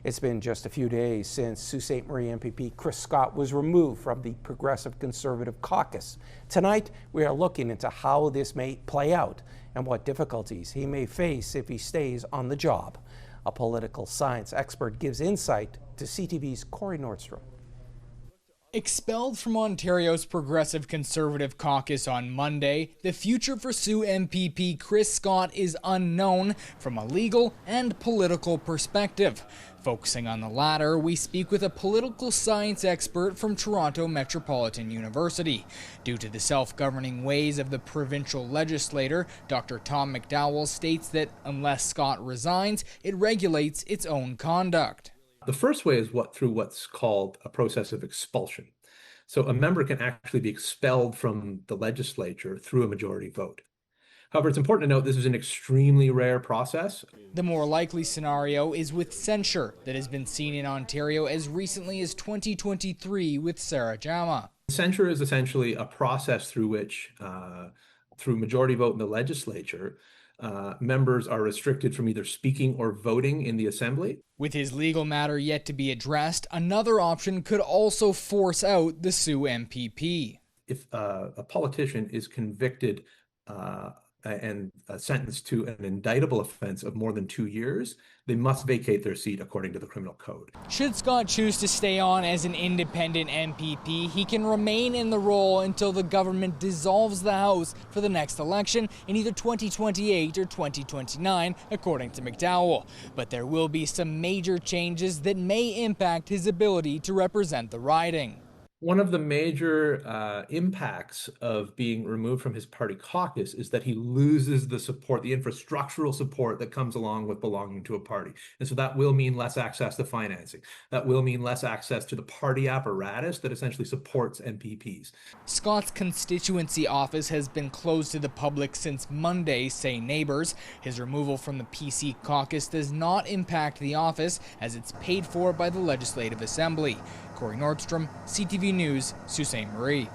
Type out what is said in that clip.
It's been just a few days since Sault Ste. Marie MPP Chris Scott was removed from the Progressive Conservative caucus. Tonight, we are looking into how this may play out and what difficulties he may face if he stays on the job. A political science expert gives insight to CTV's Corey Nordstrom. Expelled from Ontario's Progressive Conservative caucus on Monday, the future for Sault MPP Chris Scott is unknown from a legal and political perspective. Focusing on the latter, we speak with a political science expert from Toronto Metropolitan University. Due to the self-governing ways of the provincial legislature, Dr. Tom McDowell states that unless Scott resigns, it regulates its own conduct. The first way is through what's called a process of expulsion. So a member can actually be expelled from the legislature through a majority vote. However, it's important to note this is an extremely rare process. The more likely scenario is with censure that has been seen in Ontario as recently as 2023 with Sarah Jama. Censure is essentially a process through which, through majority vote in the legislature, members are restricted from either speaking or voting in the assembly. With his legal matter yet to be addressed, another option could also force out the Sault MPP. If a politician is convicted and sentenced to an indictable offense of more than 2 years, they must vacate their seat according to the criminal code. Should Scott choose to stay on as an independent MPP, he can remain in the role until the government dissolves the House for the next election in either 2028 or 2029, according to McDowell. But there will be some major changes that may impact his ability to represent the riding. One of the major impacts of being removed from his party caucus is that he loses the support, the infrastructural support that comes along with belonging to a party. And so that will mean less access to financing. That will mean less access to the party apparatus that essentially supports MPPs. Scott's constituency office has been closed to the public since Monday, say neighbors. His removal from the PC caucus does not impact the office as it's paid for by the Legislative Assembly. Corey Nordstrom, CTV News, Sault Ste. Marie.